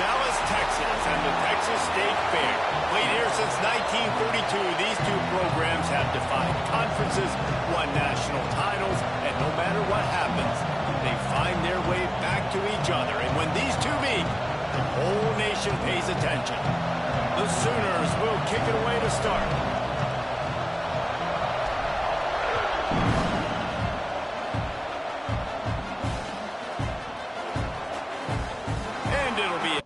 Dallas, Texas, and the Texas State Fair. Played here since 1932, these two programs have defied conferences, won national titles, and no matter what happens, they find their way back to each other. And when these two meet, the whole nation pays attention. The Sooners will kick it away to start. And it'll be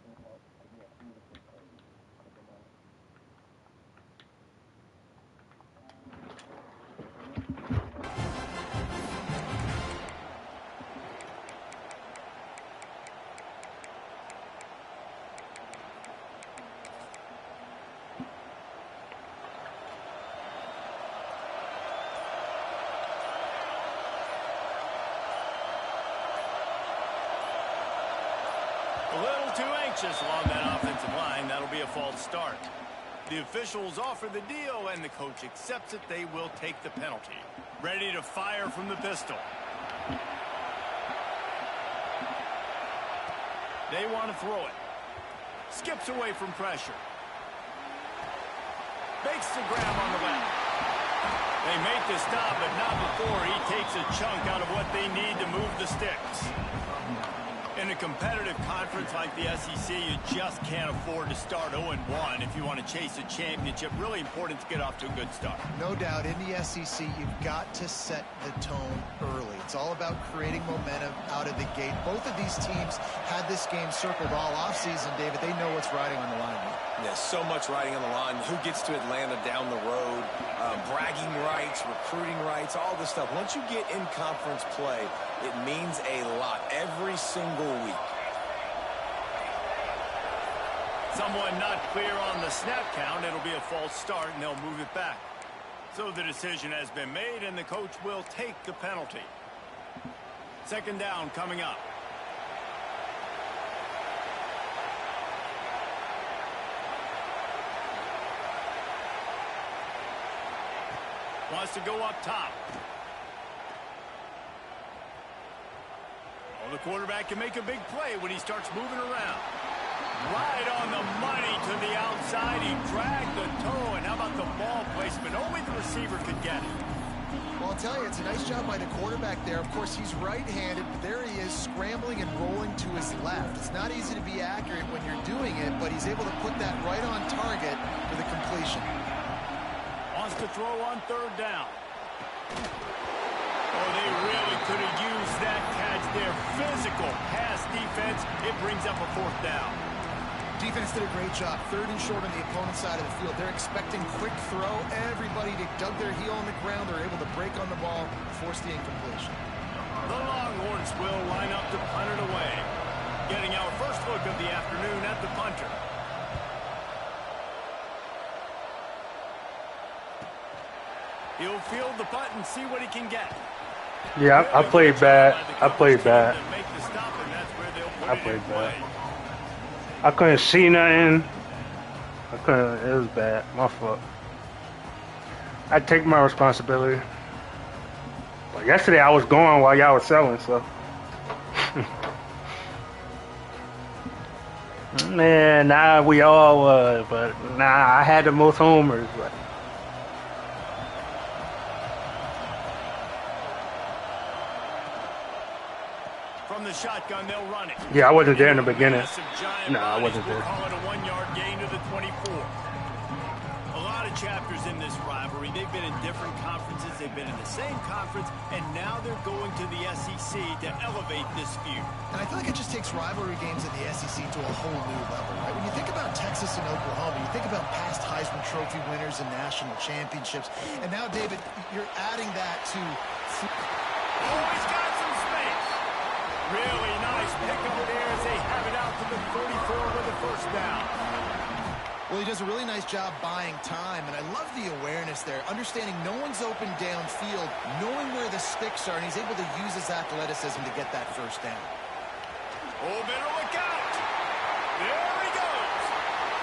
a little too anxious along that offensive line. That'll be a false start. The officials offer the deal, and the coach accepts it. They will take the penalty. Ready to fire from the pistol. They want to throw it. Skips away from pressure. Makes the grab on the left. They make the stop, but not before he takes a chunk out of what they need to move the sticks. In a competitive conference like the SEC, you just can't afford to start 0-1 if you want to chase a championship. Really important to get off to a good start. No doubt, in the SEC, you've got to set the tone early. It's all about creating momentum out of the gate. Both of these teams had this game circled all offseason, David. They know what's riding on the line here. Yeah, so much riding on the line. Who gets to Atlanta down the road? Bragging rights, recruiting rights, all this stuff. Once you get in conference play, it means a lot every single week. Someone not clear on the snap count. It'll be a false start, and they'll move it back. So the decision has been made, and the coach will take the penalty. Second down coming up. Wants to go up top. Well, the quarterback can make a big play when he starts moving around. Right on the money to the outside. He dragged the toe. And how about the ball placement? Only the receiver could get it. Well, I'll tell you, it's a nice job by the quarterback there. Of course, he's right-handed, but there he is scrambling and rolling to his left. It's not easy to be accurate when you're doing it, but he's able to put that right on target for the completion. Wants to throw on third down. Oh, they really could have used that catch there. Physical pass defense. It brings up a fourth down. Defense did a great job. Third and short on the opponent's side of the field. They're expecting quick throw. Everybody dug their heel on the ground. They're able to break on the ball, force the incompletion. The Longhorns will line up to punt it away. Getting our first look of the afternoon at the punter. He'll field the punt and see what he can get. Yeah, I played bad. I played bad. I played bad. I couldn't see nothing. It was bad. My fault. I take my responsibility. But yesterday I was going while y'all was selling, so. Man, nah, we all was, but nah, I had the most homers, but. From the shotgun, they'll run it. Yeah, I wasn't there in the beginning. No, I wasn't there. We'll call it a 1-yard gain to the 24. A lot of chapters in this rivalry. They've been in different conferences. They've been in the same conference, and now they're going to the SEC to elevate this feud. And I feel like it just takes rivalry games in the SEC to a whole new level, right? When you think about Texas and Oklahoma, you think about past Heisman Trophy winners and national championships. And now, David, you're adding that to... Oh, he's got some space. Really nice pickup there as they have it out to the 34 with the first down. Well, he does a really nice job buying time, and I love the awareness there, understanding no one's open downfield, knowing where the sticks are, and he's able to use his athleticism to get that first down. Oh, better look out. There he goes.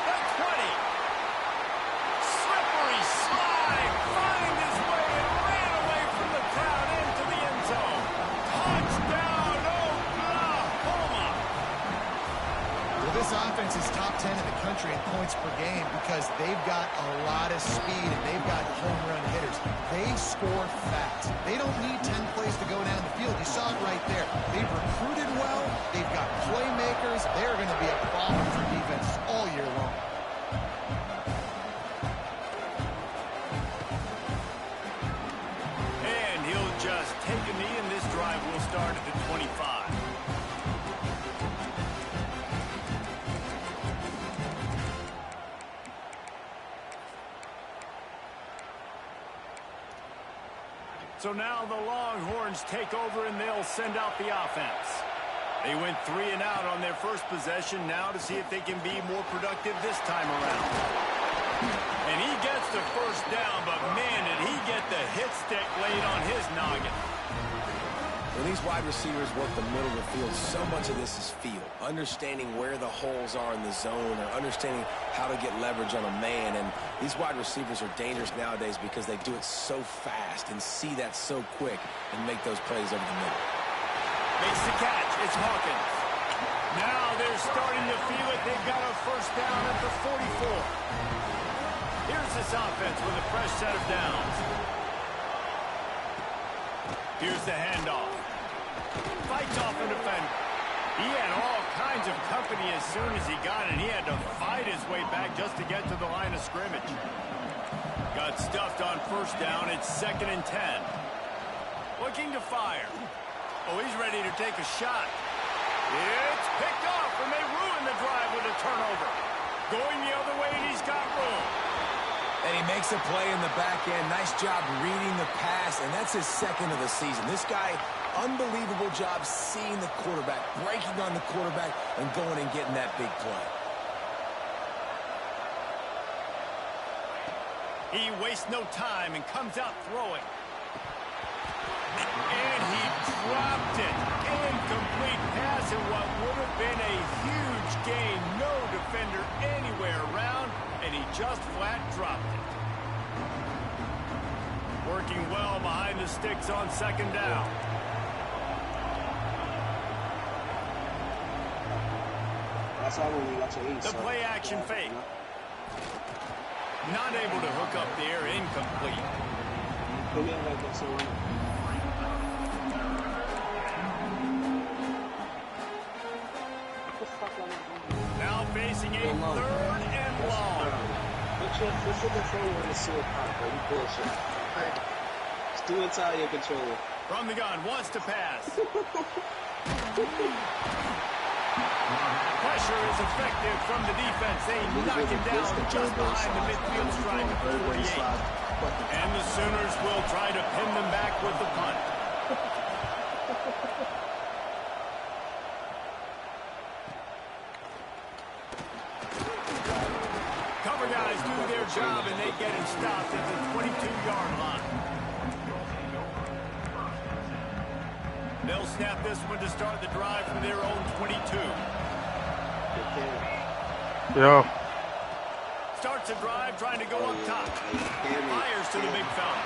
The 20. Slippery slide. Find his way and ran away from the crowd into the end zone. Touchdown, Oklahoma. Well, This offense is top 10 in the country in points per game because they've got a lot of speed and they've got home run hitters. They score fast. They don't need 10 plays to go down the field. You saw it right there. They've recruited well. They've got playmakers. They're going to be a problem for defense all year long. And he'll just take a knee, and this drive will start at the 25. So now the Longhorns take over, and they'll send out the offense. They went 3 and out on their first possession, now to see if they can be more productive this time around. And he gets the first down, but man, did he get the hit stick laid on his noggin. When these wide receivers work the middle of the field, so much of this is feel. Understanding where the holes are in the zone or understanding how to get leverage on a man. And these wide receivers are dangerous nowadays because they do it so fast and see that so quick and make those plays over the middle. Makes the catch. It's Hawkins. Now they're starting to feel it. They've got a first down at the 44. Here's this offense with a fresh set of downs. Here's the handoff. Fights off a defender. He had all kinds of company as soon as he got it. He had to fight his way back just to get to the line of scrimmage. Got stuffed on first down. It's 2nd and 10. Looking to fire. Oh, he's ready to take a shot. It's picked off, and they ruin the drive with a turnover. Going the other way, and he's got room. And he makes a play in the back end. Nice job reading the pass, and that's his 2nd of the season. This guy, unbelievable job seeing the quarterback, breaking on the quarterback, and going and getting that big play. He wastes no time and comes out throwing. And he dropped it. Incomplete pass in what would have been a huge gain. No defender anywhere around, and he just flat dropped it. Working well behind the sticks on 2nd down. The play action fake. Not able to hook up there, incomplete. Now facing a 3rd and long. What's your controller in the sewer pop, bro? You bullshit. Just do it out your controller. From the gun, wants to pass. Pressure is effective from the defense. They knock him down just behind the midfield stripe at the 48. And the Sooners will try to pin them back with the punt. Cover guys do their job, and they get him stopped at the 22-yard line. They'll snap this one to start the drive from their own 22. Yo. Starts a drive trying to go up top. Fires to the big fella.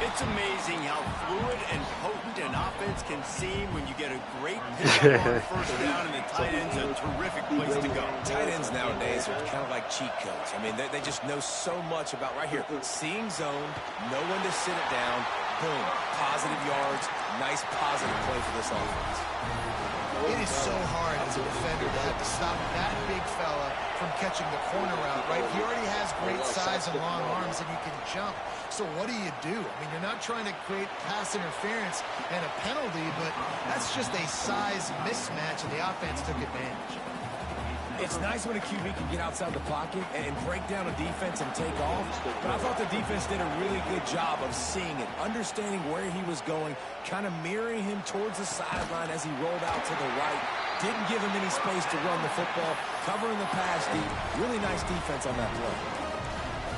It's amazing how fluid and potent an offense can seem when you get a great pickup on first down, and the tight end's a terrific place to go. Tight ends nowadays are kind of like cheat codes. I mean, they just know so much about right here. Seeing zone, know when to sit it down, boom, positive yards, nice positive play for this offense. It is so hard as a defender to have to stop that big fella from catching the corner route, right? He already has great size and long arms, and he can jump. So what do? I mean, you're not trying to create pass interference and a penalty, but that's just a size mismatch, and the offense took advantage. It's nice when a QB can get outside the pocket and break down a defense and take off. But I thought the defense did a really good job of seeing it, understanding where he was going, kind of mirroring him towards the sideline as he rolled out to the right. Didn't give him any space to run the football, covering the pass deep. Really nice defense on that play.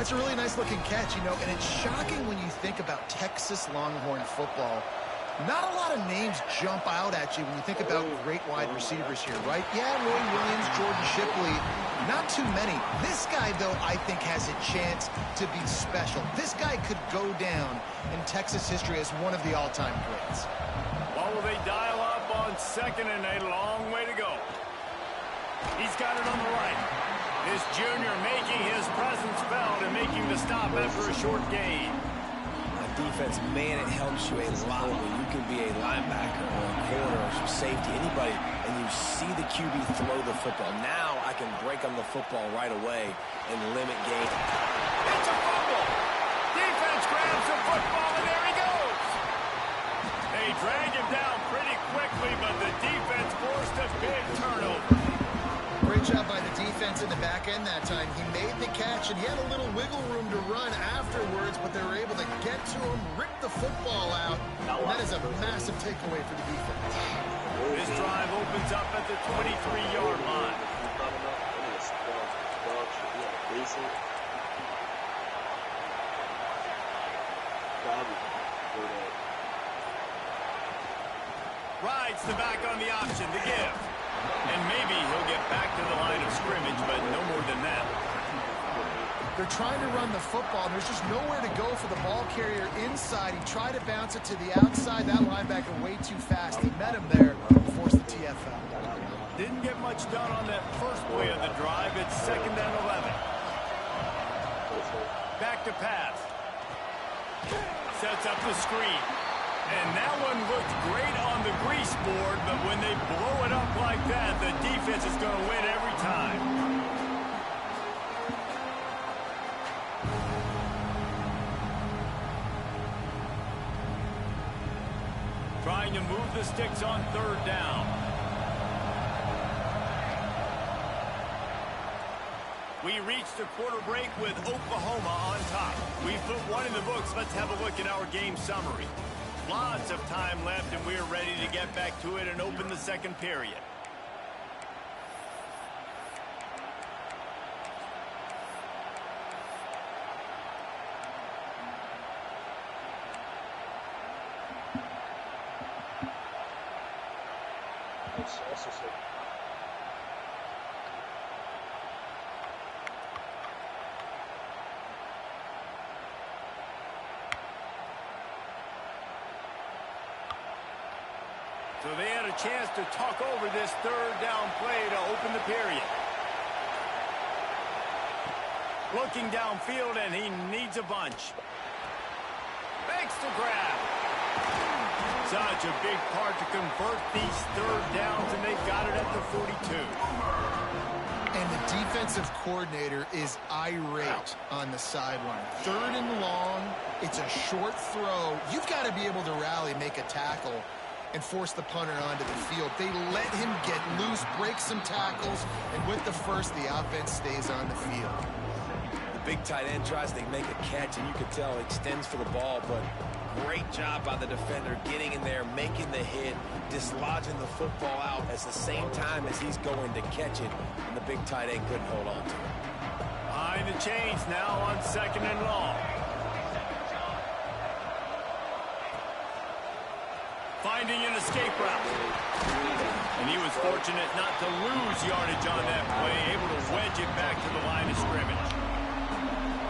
It's a really nice-looking catch, you know, and it's shocking when you think about Texas Longhorn football. Not a lot of names jump out at you when you think about great wide receivers here, right? Yeah, Roy Williams, Jordan Shipley, not too many. This guy, though, I think has a chance to be special. This guy could go down in Texas history as one of the all-time greats. Well, will they dial up on 2nd and a long way to go? He's he's got it on the right. This junior making his presence felt and making the stop after a short gain. On defense, man, it helps you a lot when you can be a linebacker or a corner or some safety, anybody, and you see the QB throw the football. Now I can break on the football right away and limit gain. It's a fumble. Defense grabs the football, and there he goes. They drag him down pretty quickly, but the defense forced a big turnover. Great job by the defense in the back end that time. He made the catch, and he had a little wiggle room to run afterwards, but they were able to get to him, rip the football out. And that is a massive takeaway for the defense. This drive opens up at the 23-yard line. Rides the back on the option, the give. And maybe he'll get back to the line of scrimmage, but no more than that. They're trying to run the football, and there's just nowhere to go for the ball carrier inside. He tried to bounce it to the outside. That linebacker way too fast. He met him there and forced the TFL. Didn't get much done on that first play of the drive. It's 2nd and 11. Back to pass. Sets up the screen. And that one looked great on the grease board, but when they blow it up like that, the defense is going to win every time. Trying to move the sticks on 3rd down. We reached a quarter break with Oklahoma on top. We've put one in the books. Let's have a look at our game summary. Lots of time left, and we're ready to get back to it and open the second period. So they had a chance to talk over this 3rd down play to open the period. Looking downfield, and he needs a bunch. Makes the grab. Such a big part to convert these 3rd downs, and they've got it at the 42. And the defensive coordinator is irate on the sideline. 3rd and long. It's a short throw. You've got to be able to rally, make a tackle, and force the punter onto the field. They let him get loose, break some tackles, and with the first, the offense stays on the field. The big tight end tries to make a catch, and you can tell he extends for the ball, but great job by the defender getting in there, making the hit, dislodging the football out at the same time as he's going to catch it, and the big tight end couldn't hold on to it. Behind the chains now on 2nd and long. Finding an escape route. And he was fortunate not to lose yardage on that play, able to wedge it back to the line of scrimmage.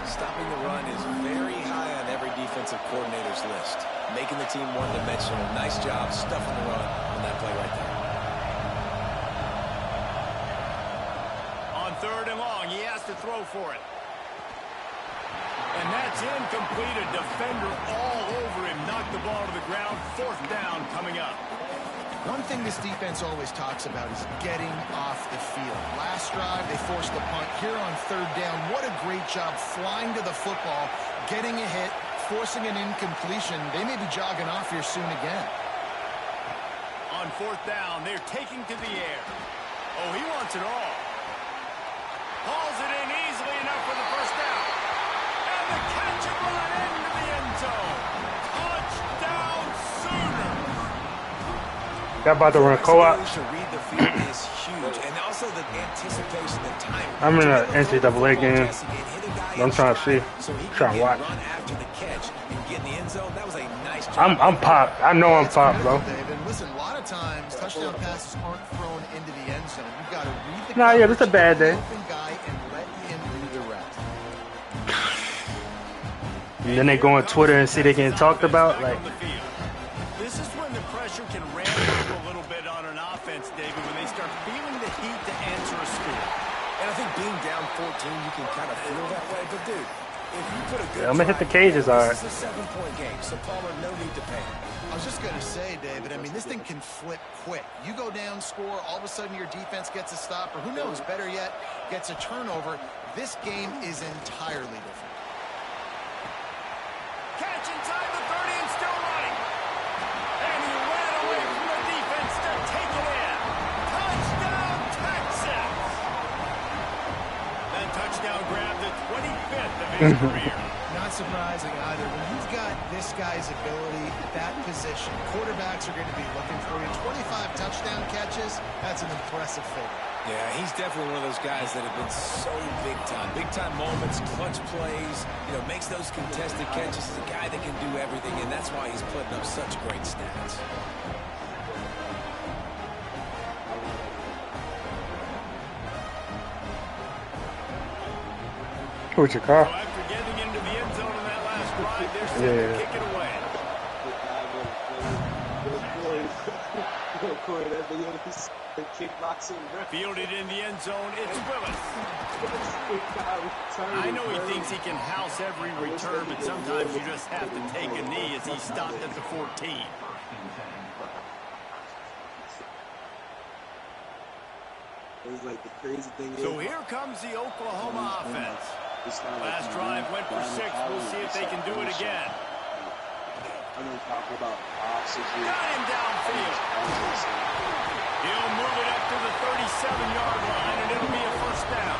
Stopping the run is very high on every defensive coordinator's list. Making the team one-dimensional. Nice job stuffing the run on that play right there. On 3rd and long, he has to throw for it. And that's incomplete. A defender all over him. Knocked the ball to the ground. 4th down coming up. One thing this defense always talks about is getting off the field. Last drive, they forced the punt. Here on 3rd down, what a great job flying to the football, getting a hit, forcing an incompletion. They may be jogging off here soon again. On 4th down, they're taking to the air. Oh, he wants it all. Hauls it in easily enough for the first down. And the catch and run into the end zone. Touchdown Sooners. Y'all about to run co-op? I'm in an NCAA game. I'm trying to see. Trying to watch. I'm Pop. I know I'm Pop, bro. Listen, a lot of times touchdown passes aren't thrown into the end zone. You've got to read the Nah, yeah, this is a bad day. open guy and let him do the rest. And then they go on Twitter and see they getting talked about. Like, This is when the pressure can ramp up a little bit on an offense, David, when they start feeling the heat to answer a score. And I think being down 14, you can kind of feel that way. But, dude, if you put a good I'm going to hit the cages, all right. This is a 7-point game, so Palmer, no need to panic. I was just going to say, David, I mean, this thing can flip quick. You go down, score, all of a sudden your defense gets a stop, or who knows, better yet, gets a turnover. This game is entirely different. Catch inside the 30 and still running. And he ran away from the defense to take it in. Touchdown, Texas! That touchdown grabbed the 25th of his career. Not surprising either. When you've got this guy's ability at that position, quarterbacks are going to be looking for you. 25 touchdown catches, that's an impressive figure. Yeah, he's definitely one of those guys that have been so big time. Big time moments, clutch plays, you know, makes those contested catches. He's a guy that can do everything, and that's why he's putting up such great stats. Who's your car? So after getting into the end zone in that last drive, they're set to kick it away. Fielded in the end zone, it's Willis. I know he thinks he can house every return, but sometimes you just have to take a knee as he stopped at the 14. It's like the crazy thing is. So here comes the Oklahoma offense. Last drive went for 6. We'll see if they can do it again. I'm going to talk about oxygen. Got him downfield. He'll move it up to the 37-yard line, and it'll be a first down.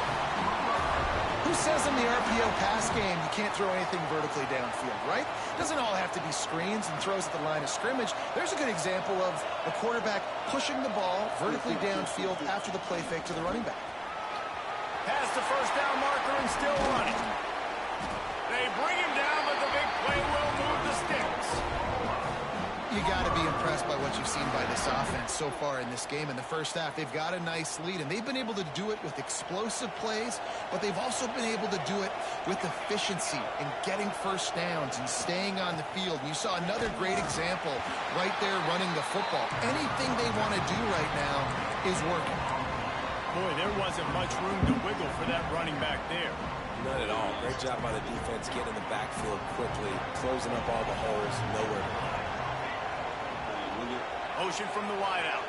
Who says in the RPO pass game you can't throw anything vertically downfield, right? It doesn't all have to be screens and throws at the line of scrimmage. There's a good example of a quarterback pushing the ball vertically downfield after the play fake to the running back. Past the first down marker and still running. They bring him down, but the big play will move the sticks. You got to be impressed by what you've seen by this offense so far in this game. In the first half, they've got a nice lead, and they've been able to do it with explosive plays, but they've also been able to do it with efficiency and getting first downs and staying on the field. And you saw another great example right there running the football. Anything they want to do right now is working. Boy, there wasn't much room to wiggle for that running back there. None at all. Great job by the defense getting in the backfield quickly, closing up all the holes, nowhere to run. Motion from the wideout.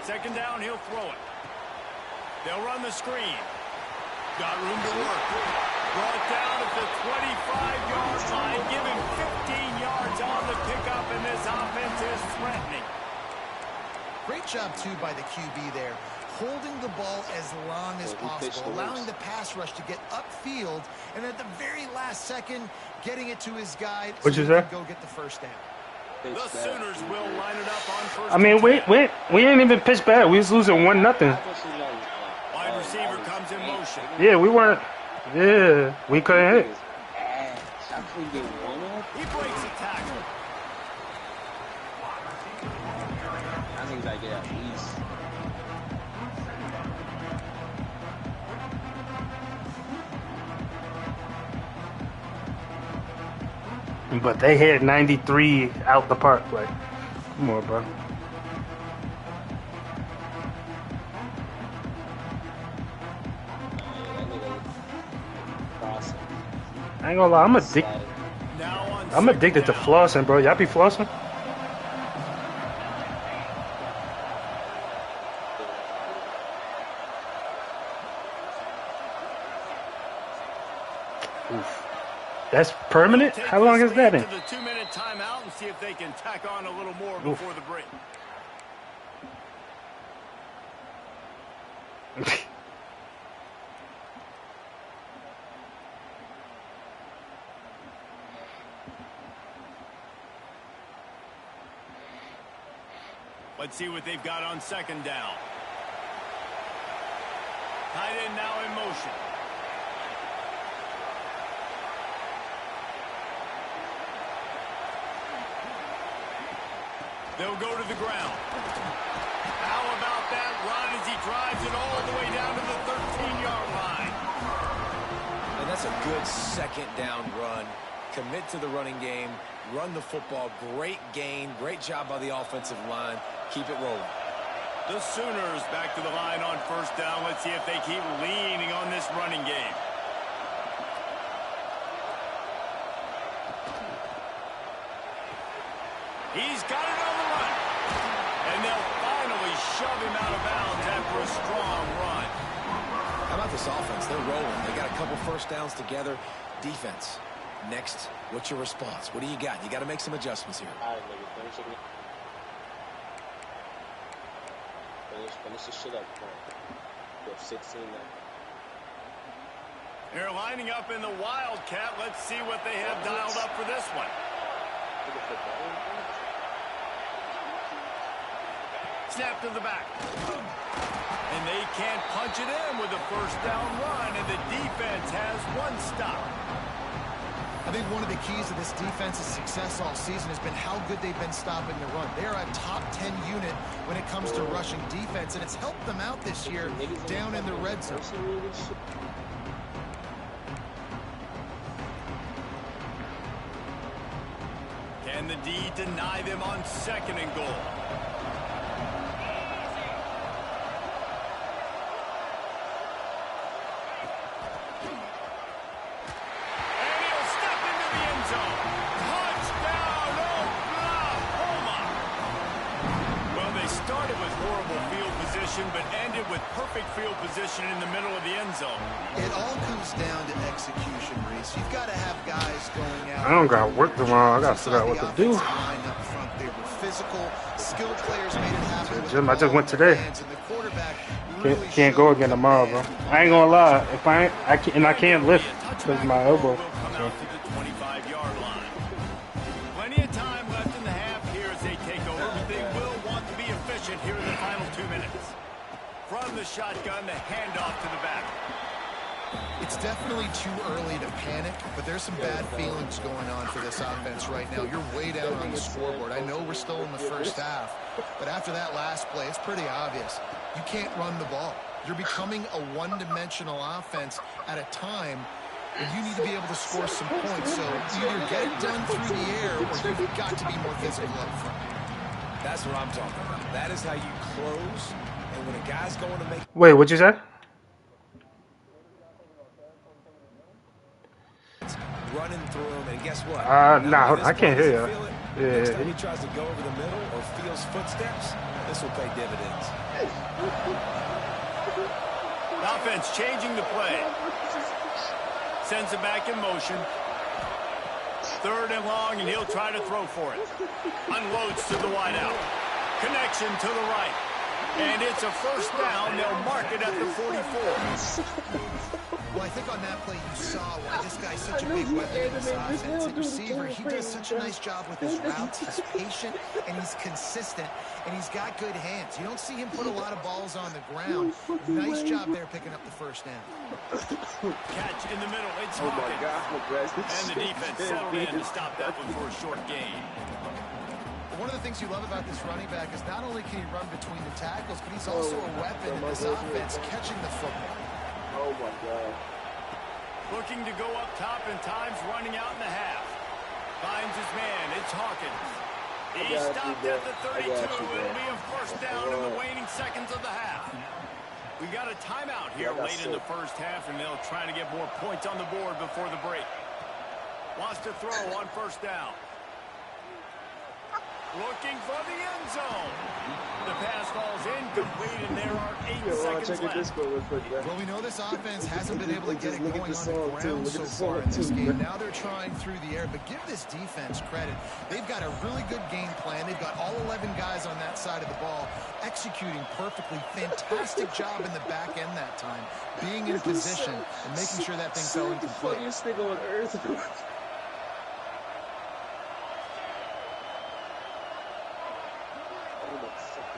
Second down, he'll throw it. They'll run the screen. Got room to work. Brought down at the 25-yard line. Give him 15 yards on the pickup, and this offense is threatening. Great job, too, by the QB there. Holding the ball as long as possible, allowing the pass rush to get upfield, and at the very last second, getting it to his guy so he can go get the first down. The Sooners will line it up on first. I mean, we ain't even pitched bad. We was losing 1-0. Wide receiver comes in motion. Yeah, we weren't. Yeah, we couldn't hit. He breaks a tackle. I think I get at least. But they hit 93 out the park. Like, come on, bro. I ain't gonna lie, I'm addicted to flossing, bro. Y'all be flossing? Oof. That's permanent? How long is that in? The 2-minute timeout and see if they can tack on a little more before the break. Let's see what they've got on second down. Tight end now in motion. They'll go to the ground. How about that run as he drives it all the way down to the 13-yard line? And that's a good second down run. Commit to the running game. Run the football. Great gain. Great job by the offensive line. Keep it rolling. The Sooners back to the line on first down. Let's see if they keep leaning on this running game. He's got it on the run. And they'll finally shove him out of bounds after a strong run. How about this offense? They're rolling. They got a couple first downs together. Defense. Next, what's your response? What do you got? You got to make some adjustments here. All right, nigga, finish the shit up, bro. You have 16 now. They're lining up in the Wildcat. Let's see what they have dialed up for this one. Snap to the back. And they can't punch it in with a first down run, and the defense has one stop. I think one of the keys to this defense's success all season has been how good they've been stopping the run. They are a top 10 unit when it comes to rushing defense, and it's helped them out this year down in the red zone. Can the D deny them on second and goal? But ended with perfect field position in the middle of the end zone. It all comes down to execution, Reese. You've got to have guys going out. I don't got work tomorrow. I got to figure out what to do. Up front, they were physical, skilled players made it happen. I just went today. Can't go again tomorrow, bro. I ain't gonna lie. If I can't lift because of my elbow. So. Plenty of time left in the half here as they take over, but they will want to be efficient here in the final 2 minutes. From the shotgun, the handoff to the back. It's definitely too early to panic, but there's some bad feelings going on for this offense right now. You're way down on the scoreboard. I know we're still in the first half, but after that last play, it's pretty obvious. You can't run the ball. You're becoming a one-dimensional offense at a time when you need to be able to score some points. So either get it done through the air or you've got to be more physical up front. That's what I'm talking about. That is how you close. And when a guy's going to make... Wait, what'd you say? Running through him, and guess what? Nah, I can't hear you. Next time he tries to go over the middle or feels footsteps, this will pay dividends. The offense changing the play. Sends it back in motion. Third and long, and he'll try to throw for it. Unloads to the wide out. Connection to the right. And it's a first down. They'll mark it at the 44. Well, I think on that play you saw why this guy's such a big weapon in this offense. At receiver, he does such a nice job with his routes. He's patient, and he's consistent, and he's got good hands. You don't see him put a lot of balls on the ground. Nice job there picking up the first down. Catch in the middle. It's Hawkins. And the defense settled in to stop that one for a short gain. One of the things you love about this running back is not only can he run between the tackles, but he's also a weapon in this offense, catching the football. Oh, my God. Looking to go up top, and time's running out in the half. Finds his man. It's Hawkins. He stopped at the 32. It'll be a first down in the waning seconds of the half. We got a timeout here late in the first half, and they'll try to get more points on the board before the break. Wants to throw on first down. Looking for the end zone. The pass falls incomplete, and there are 8 seconds left. Well, we know this offense hasn't been able to get it going on the ground so far in this game. Now they're trying through the air, but give this defense credit. They've got a really good game plan. They've got all 11 guys on that side of the ball executing perfectly. Fantastic job in the back end that time, being in position and making sure that thing's going complete. Funniest thing on earth.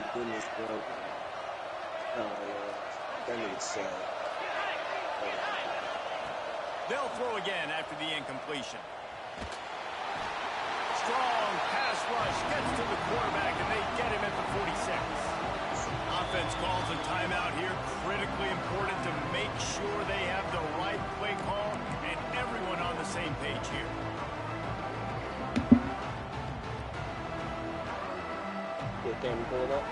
Goodness, bro. That makes sense. They'll throw again after the incompletion. Strong pass rush gets to the quarterback, and they get him at the 46. Offense calls a timeout here. Critically important to make sure they have the right play call and everyone on the same page here. Can you pull it up?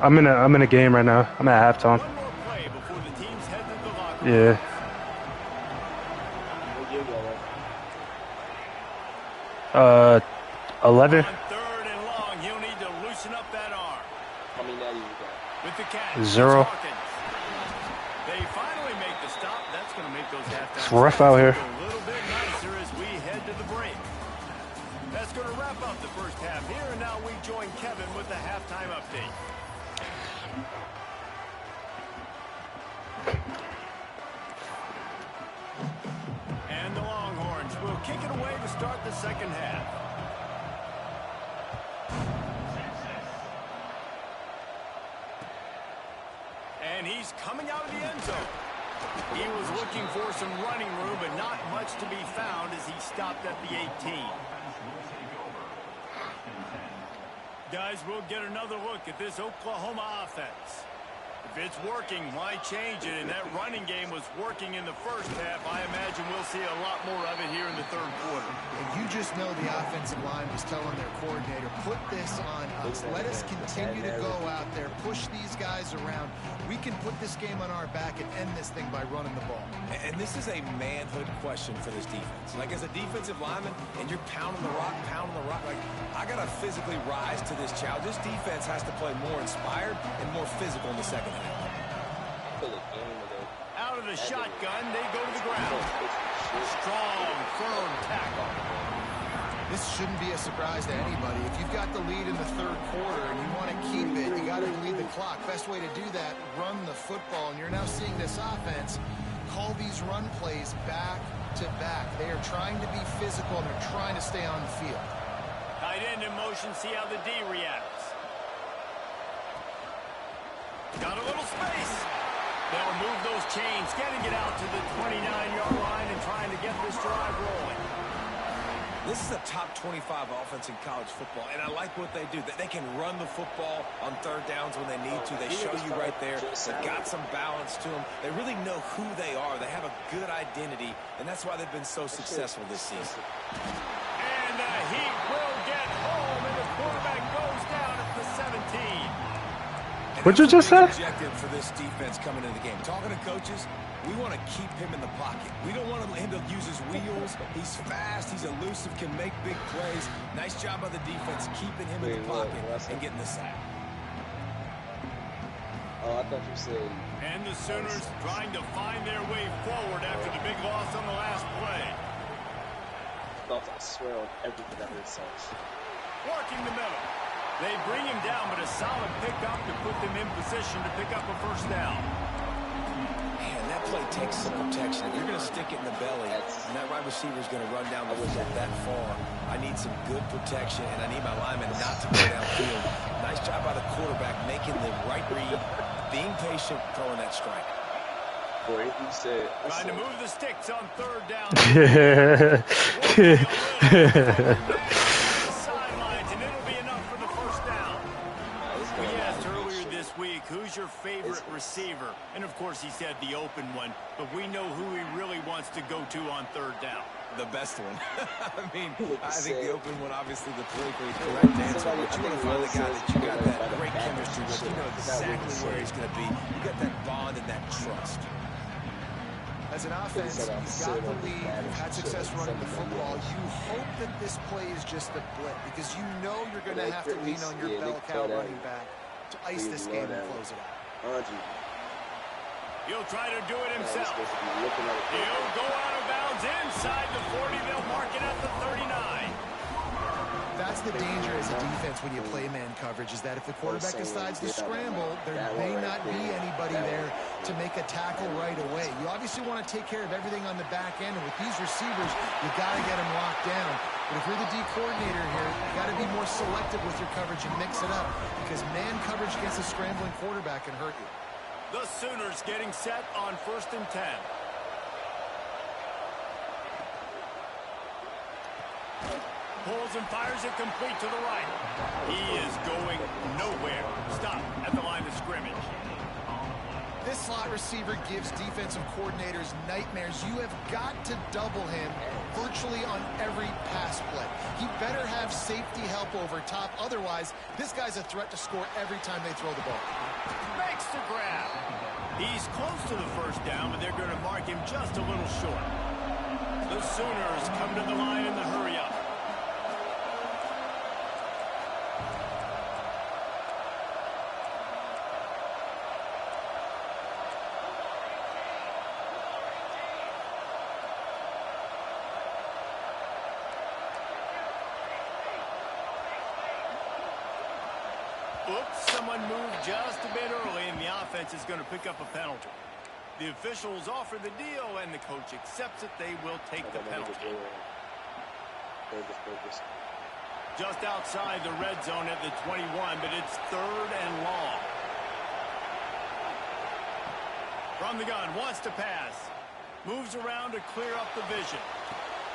I'm in a game right now. I'm at halftime. One more play before the teams head to the locker room. Yeah. What year y'all at? 11. On third and long, he'll need to loosen up that arm. How many natties you got? With the catch, 0. it's Hawkins. They finally make the stop. That's going to make those halftime It's rough stats out here. look a little bit nicer as we head to the break. That's going to wrap up the first half here, and now we join Kevin with the halftime update. And the Longhorns will kick it away to start the second half. And he's coming out of the end zone. He was looking for some running room, but not much to be found as he stopped at the 18. Guys, we'll get another look at this Oklahoma offense. If it's working, why change it? And that running game was working in the first half. I imagine we'll see a lot more of it here in the third quarter. And you just know the offensive line was telling their coordinator, put this on us. Let us continue to go out there, push these guys around. We can put this game on our back and end this thing by running the ball. And this is a manhood question for this defense. Like, as a defensive lineman, and you're pounding the rock, like, I got to physically rise to this challenge. This defense has to play more inspired and more physical in the second half. Out of the shotgun, they go to the ground. Strong, firm tackle. This shouldn't be a surprise to anybody. If you've got the lead in the third quarter and you want to keep it, you got to lead the clock. Best way to do that, run the football. And you're now seeing this offense call these run plays back to back. They are trying to be physical and they're trying to stay on the field. Tight end in motion, see how the D reacts. Got a little space. They'll move those chains, getting it out to the 29-yard line and trying to get this drive rolling. This is a top 25 offense in college football, and I like what they do. They can run the football on third downs when they need to. They show you right there. They've got some balance to them. They really know who they are. They have a good identity, and that's why they've been so successful this season. And the Heat will get home, and the quarterback goes down at the 17. What'd you just say? Objective for this defense coming into the game. Talking to coaches, we want to keep him in the pocket. We don't want him to use his wheels. He's fast. He's elusive. Can make big plays. Nice job by the defense keeping him in the pocket and getting the sack. Oh, I thought you said. And the Sooners trying to find their way forward after the big loss on the last play. I swear on everything I heard since. Working the middle. They bring him down, but a solid pickup to put them in position to pick up a first down. Man, that play takes some protection. If you're going to stick it in the belly, and that wide receiver is going to run down the field that far, I need some good protection, and I need my lineman not to go downfield. Nice job by the quarterback making the right read, being patient, throwing that strike. Boy, he said. Trying to move the sticks on third down. Who's your favorite receiver? And of course he said the open one, but we know who he really wants to go to on third down. The best one. I mean, I think the open one, obviously the politically correct answer, but you want to find the guy that you got that great chemistry with. You know exactly where he's going to be. You got that bond and that trust. As an offense, you've got the lead, you've had success running the football. You hope that this play is just a blip because you know you're going to have to lean on your bell cow running back to ice this game and close it out. He'll try to do it himself. He'll go out of bounds inside the 40. They'll mark it at the 39. That's the danger as a defense when you play man coverage, is that if the quarterback decides to scramble, there may not be anybody there to make a tackle right away. You obviously want to take care of everything on the back end, and with these receivers, you've got to get them locked down. But if you're the D coordinator here, you've got to be more selective with your coverage and mix it up, because man coverage against a scrambling quarterback can hurt you. The Sooners getting set on 1st and 10. Pulls and fires it complete to the right. He is going nowhere. Stop at the line of scrimmage. This slot receiver gives defensive coordinators nightmares. You have got to double him virtually on every pass play. He better have safety help over top. Otherwise, this guy's a threat to score every time they throw the ball. Makes the grab. He's close to the first down, but they're going to mark him just a little short. The Sooners come to the line in the hurry-up. Oops, someone moved just a bit early, and the offense is going to pick up a penalty. The officials offer the deal, and the coach accepts it. They will take the penalty. Just outside the red zone at the 21, but it's 3rd and long. From the gun, wants to pass. Moves around to clear up the vision.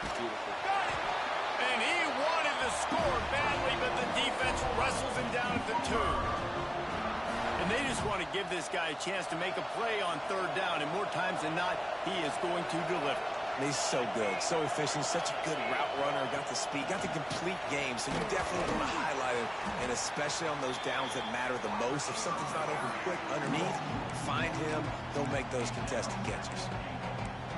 Got it! And he wanted to score badly, but the defense wrestles him down at the 2. And they just want to give this guy a chance to make a play on 3rd down, and more times than not, he is going to deliver. And he's so good, so efficient, such a good route runner, got the speed, got the complete game, so you definitely want to highlight him, and especially on those downs that matter the most. If something's not open quick underneath, find him, he'll make those contested catches.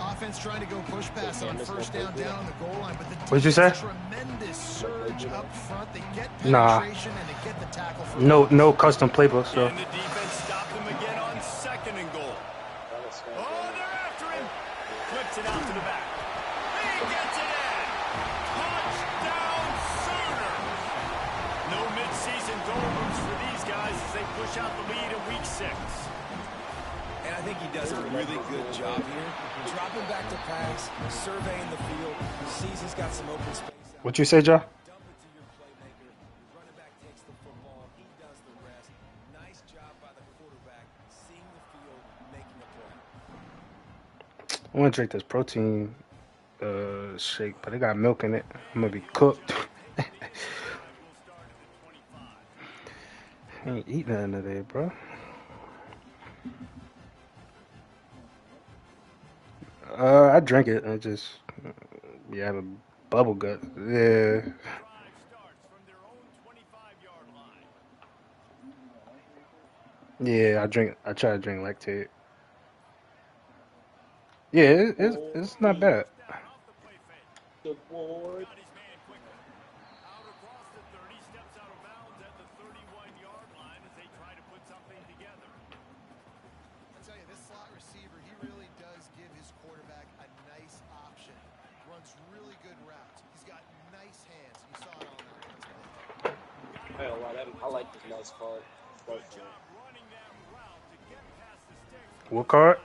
Offense trying to go push pass on 1st down on the goal line, but the What'd you say? Tremendous surge up front. They get penetration and they get the tackle. No custom playbook. So. And the defense stopped him again on 2nd and goal. Oh, they're after him. Flips it out to the back. He gets it in. Touchdown Sooners. No midseason doldrums for these guys as they push out the lead in week 6. And I think he does a really good job here. Dropping back to pass, surveying the field, sees he's got some open space. What you say, Joe? Dump it to your playmaker. The running back takes the football. He does the rest. Nice job by the quarterback, seeing the field, making a play. I want to drink this protein shake, but it got milk in it. I'm gonna be cooked. I ain't eating nothing today, bro. I drink it. I just I have a bubble gut. Yeah. Yeah, I try to drink lactate. Yeah, it's not bad. The board. I like this nice card. What card?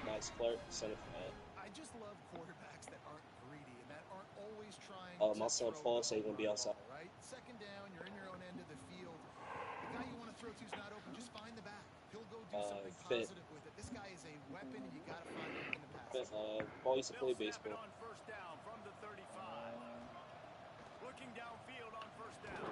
Nice Clark, center fan. I just love quarterbacks that aren't greedy and that aren't always trying My son Paul said he's gonna be outside. Right? 2nd down, you're in your own end of the field. The guy you want to throw to is not open. Just find the back. He'll go do something positive with it. This guy is a weapon, and you got to find him in the pass. Paul used to play baseball. On 1st down from the 35. Looking downfield on 1st down.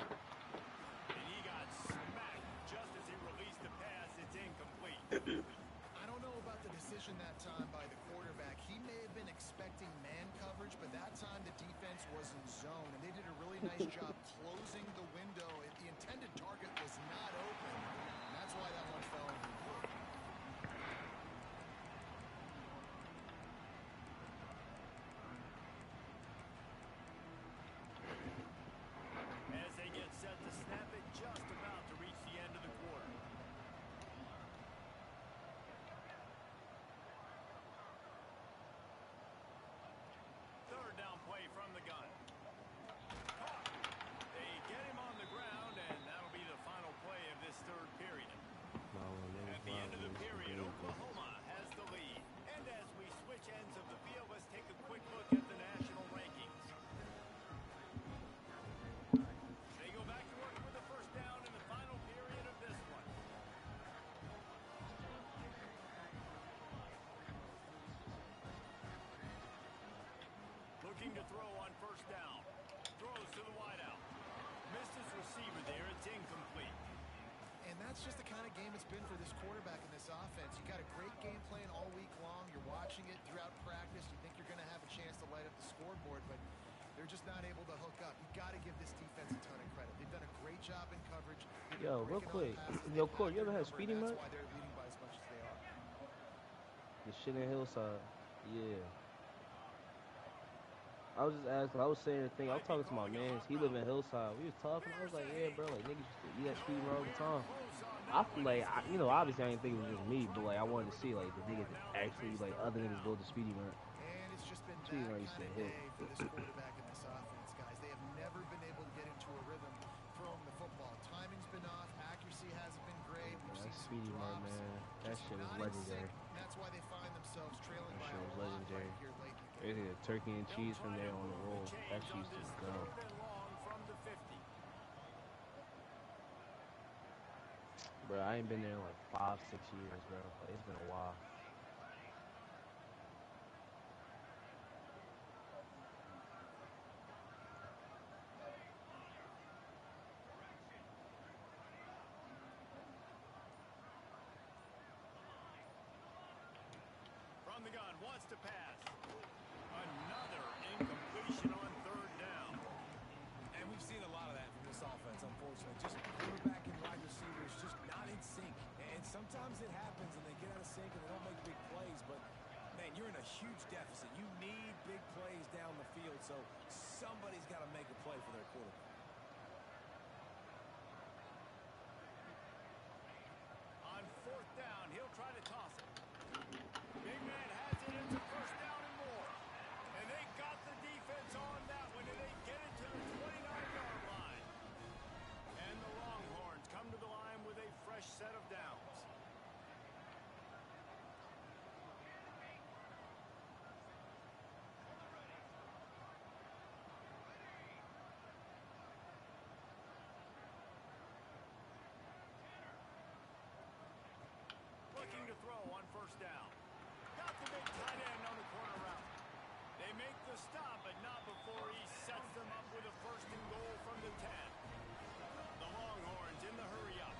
And he got smacked just as he released the pass. It's incomplete. I don't know about the decision that time by the quarterback. He may have been expecting man coverage, but that time the defense was in zone, and they did a really nice job closing the window. The intended target was not open, and that's why that one fell incomplete. As they get set to snap it, just about to reach the end of the quarter. Third down play from the gun. They get him on the ground, and that'll be the final play of this 3rd period. At the end of the period, Oklahoma has the lead. And as we switch ends of the field, let's take a quick look at the national rankings. They go back to work with the 1st down in the final period of this one. Looking to throw on 1st down. Throws to the wideout. Missed his receiver there. It's incomplete. And that's just the kind of game it's been for this quarterback in this offense. You got a great game plan all week long. You're watching it throughout practice. You think you're going to have a chance to light up the scoreboard, but they're just not able to hook up. You got to give this defense a ton of credit. They've done a great job in coverage. Yo, real quick. Yo, Court, you ever had Speedy Merch? That's why they're leading by as much as they are. The shit in Hillside. Yeah. I was just asking. I was saying the thing. I was talking to my mans. He live in Hillside. We was talking. I was like, yeah, bro. Like niggas used to eat at Speedy Merch all the time. I feel like, you know, obviously I didn't think it was just me, but like I wanted to see like the niggas that actually like other niggas go to Speedy Merch. And it's just been Speedy that Merch used kind to of hit. day for this quarterback and this offense, guys. They have never been able to get into a rhythm throwing the football. Timing's been off. Accuracy hasn't been great. We've seen some Speedy Merch, drops. man. That shit was Not in legendary. sync. That's why they find themselves trailing That by shit a was lot legendary. right here late in the game. They did a turkey and cheese from there on the roll. That shit used to go. Bro, I ain't been there in like 5-6 years, bro. Like, it's been a while. From the gun, wants to pass. Another incompletion on third down. And we've seen a lot of that from this offense, unfortunately. Just quarterback and wide receivers just not in sync. And sometimes it happens and they get out of sync and they don't make big plays. But, man, you're in a huge deficit. You need big plays down the field. So somebody's got to make a play for their quarterback. On fourth down, he'll try to toss it. Big man has it. It's a first down and more. And they got the defense on that one, and they get it to the 29-yard line. And the Longhorns come to the line with a fresh set of downs. Looking to throw on first down. Got the big tight end on the corner route. They make the stop, but not before he sets them up with a first and goal from the 10. The Longhorns in the hurry up.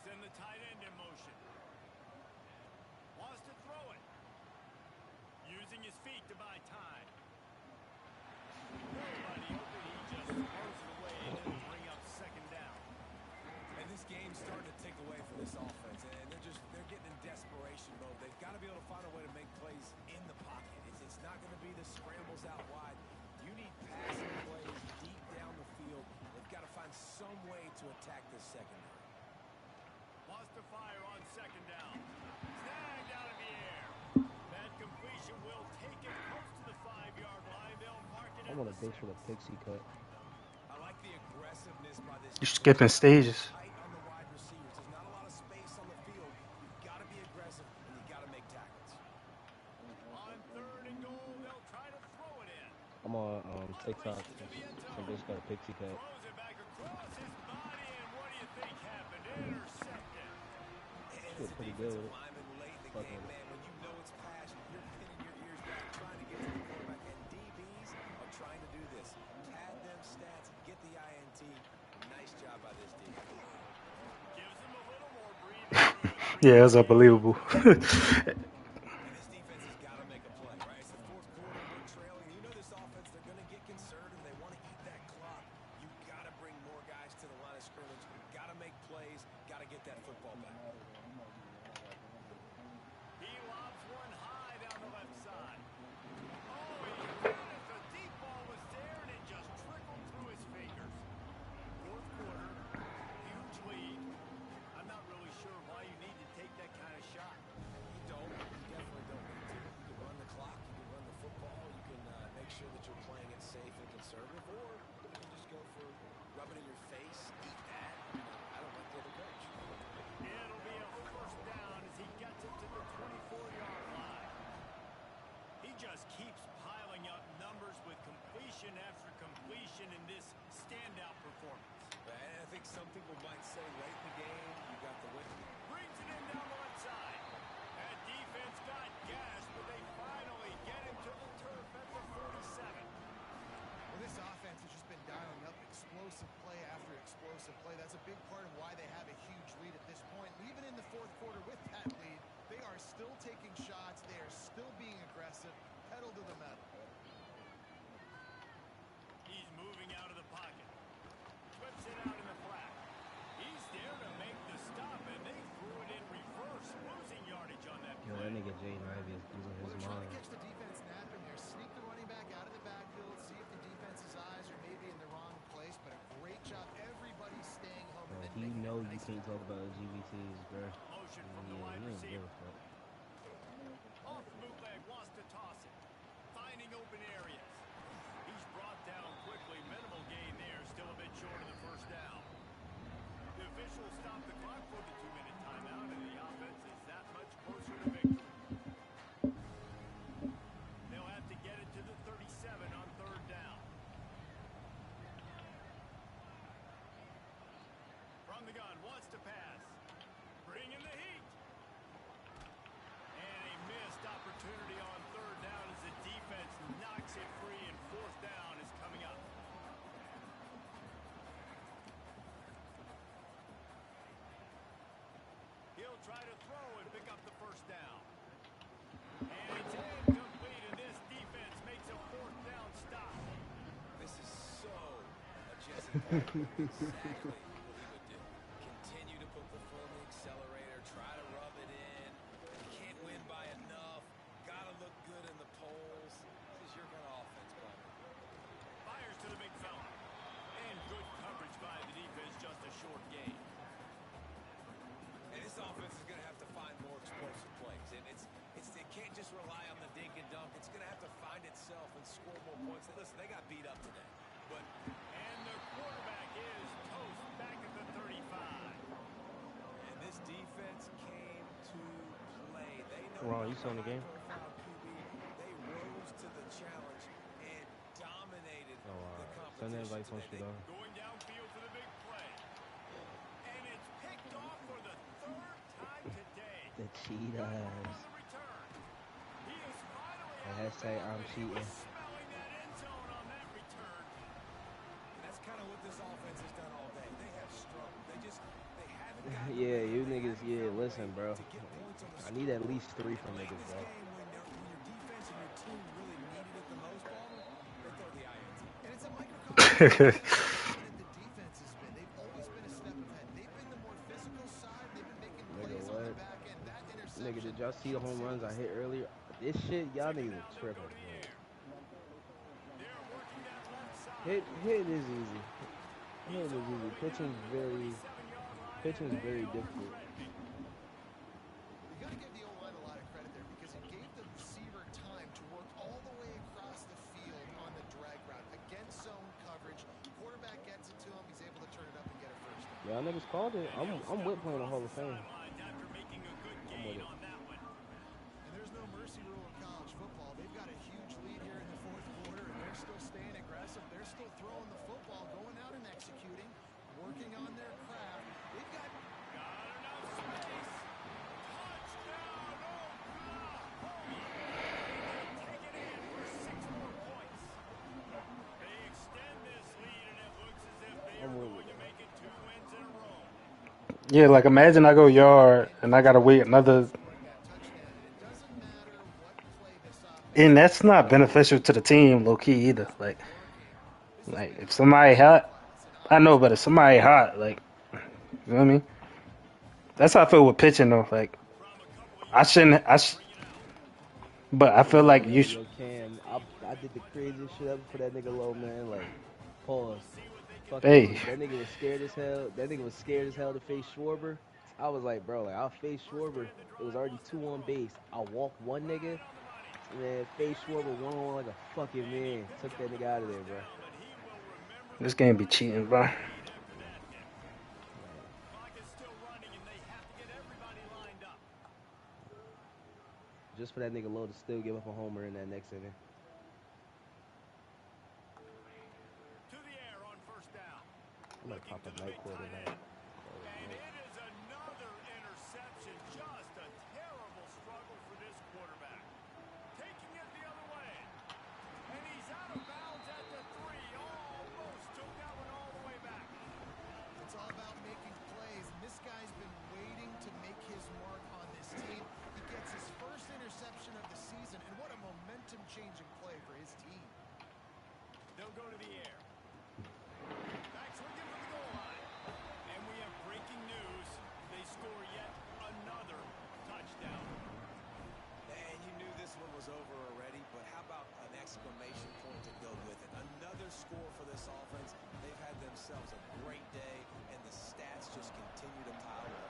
Send the tight end in motion. Wants to throw it. Using his feet to buy time. Nobody open. He just throws it away and it'll bring up second down. And this game's starting to take away from this offense. And they're getting in desperation mode. They've got to be able to find a way to make plays in the pocket. It's not going to be the scrambles out wide. You need passing plays deep down the field. They've got to find some way to attack this secondary. Wants to fire on second down. Snagged out of the air. That completion will take it close to the 5-yard line. They'll mark it. I want a bitch with a pixie cut. I like the aggressiveness by this. You're skipping stages. Tight on the wide receivers. There's not a lot of space on the field. You've got to be aggressive and you got to make tackles. On third and goal, they'll try to throw it in. I'm on TikTok. Some bitch got a pixie cut. Throws it back across his body, and what do you think happened? Intercepted. Shit, pretty good with it. Lineman late in the Fucking game, man. When you know it's passion, you're pinning your ears back, trying to get to the quarterback. And DBs are trying to do this. Pad them stats, get the INT. Nice job by this D. Gives him a little more breathing room. Yeah, that's unbelievable. And this defense has got to make a play, right? It's the fourth quarter, we're trailing. You know this offense, they're going to get conservative. They want to eat that clock. You've got to bring more guys to the line of scrimmage. You've got to make plays. Got to get that football back. He lobs one high down the left side. Oh, he hit it. The deep ball was there, and it just trickled through his fingers. Fourth quarter, huge lead. I'm not really sure why you need to take that kind of shot. You don't. You definitely don't need to. You can run the clock. You can run the football. You can make sure that you're playing it safe and conservative. Or you can just go for rub it in your face, eat that. I don't like the other coach. It'll be a motivation in this standout performance. And I think some people might say late in the game, you got the win. Brings it in down the left side. That defense got gashed, but they finally get him to the turf at the 47. Well, this offense has just been dialing up explosive play after explosive play. That's a big part of why they have a huge lead at this point. And even in the fourth quarter with that lead, they are still taking shots. They are still being aggressive, pedal to the metal. He's moving out of the pocket. Whips it out in the flat. He's there to make the stop, and they threw it in reverse, losing yardage on that Yo, play. that nigga Jaden Ivey is losing Well, his they're trying mind. to catch the defense napping there. Sneak the running back out of the backfield, see if the defense's eyes are maybe in the wrong place, but a great job. Everybody's staying home. Bro, And then he making know a you nice can't tackle. talk about LGBTs, bro. Motion from the Yeah, wide he don't give receiver. a fuck. Off the bootleg, wants to toss it. Finding open areas. He's brought down quickly. Minimal gain there. Still a bit short of the first down. The officials stop the clock for the 2-minute timeout, and the offense is that much closer to victory. They'll have to get it to the 37 on third down. From the gun, wants to pass. Bringing the heat. And a missed opportunity on third down as the defense knocks it free, and fourth down is coming up. He'll try to throw and pick up the first down. And it's incomplete, and this defense makes a fourth down stop. This is so a Jesse Parker. Exactly what he would do. Continue to put the foot on the accelerator, try to rub it in. Can't win by enough. Got to look good in the polls. This is your kind of offense, Bobby. Fires to the big fella. And good coverage by the defense, just a short gain. And this offense is going to have to find more explosive plays. And it can't just rely on the dink and dunk. It's going to have to find itself and score more points. Listen, they got beat up today. And the quarterback is toast back at the 35. And this defense came to play. They know Ron, you saw the game? high-profile QB. They rose to the challenge and dominated Oh, the send that competition invite today. function down. Going downfield for the big play. And it's picked off for the third time today. The Good cheetahs. ball on the return. He is finally And out of hashtag bounds, I'm and he was cheating. smelling that end zone on that return. That's kind of what this offense has done all day. They have struggled. They haven't gotten Yeah, the you rhythm. They niggas, haven't yeah, found a listen, way bro. to get points on the I need at scoreboard. least 3 from And late in niggas, this bro. game, when your defense and your team really needed it the most, Ballmer, they throw the INT. And it's a microcosm of how dominant the defense has been. They've always been a step ahead. They've been the more physical side. They've been making Nigga, plays on the what? back end. That interception. Nigga, did y'all see the should home seal runs I this hit thing. earlier? This shit, y'all Second niggas down, are they'll go tripping, to the bro. air. They're working that left side. Hitting is easy. He's Hitting is all the easy. way Pitching's down to the very, 37-yard line, pitching's and very they are difficult. threatening. You got to give the O-line a lot of credit there because it gave the receiver time to work all the way across the field on the drag route against zone coverage. Quarterback gets it to him. He's able to turn it up and get a first down. Y'all niggas called it. I'm with playing the Hall of Fame. Sidelines after making a good I'm gain with it. on that one. And there's no mercy rule in college football. They've got a huge lead here in the fourth quarter, and they're still staying aggressive. They're still throwing the football, going out and executing, working on their craft. They've got Got enough space. Touchdown, Oklahoma! They take it in for 6 more points. They extend this lead, and it looks as if they are I'm with going it. to make it 2 wins in a row. Yeah, like imagine I go yard and I gotta wait another, scoring that touchdown, and it doesn't matter what play this offense and that's not beneficial to the team, low key either. Like if somebody hot, I know, but if somebody hot, like you know what I mean. That's how I feel with pitching though. Like From a couple of I yards, shouldn't, bring it out. but I feel like you. Yo, Cam, I did the craziest shit ever for that nigga low, man. Like, pause. Fucking, Hey, that nigga was scared as hell. That nigga was scared as hell to face Schwarber. I was like, bro, like I'll face Schwarber. It was already 2 on base. I walked one nigga, and then face Schwarber 1-on-1 like a fucking man. Took that nigga out of there, bro. But he will remember this game be cheating, bro. lead after that hit. Clock is still running, and they have to get everybody lined up. Just for that nigga low to still give up a homer in that next inning. To the I'm gonna looking pop to a the night big quarter tight night. end. And it is another interception. Just a terrible struggle for this quarterback. Taking it the other way. And he's out of bounds at the 3. Almost took that one all the way back. It's all about making plays, and this guy's been waiting to make his mark on this team. He gets his first interception of the season, and what a momentum-changing play for his team. They'll go to the air. Back swinging for the goal line. And we have breaking news. They score yet another touchdown. And you knew this one was over already, but how about an exclamation point to go with it? Another score for this offense. They've had themselves a great day, and the stats just continue to pile up.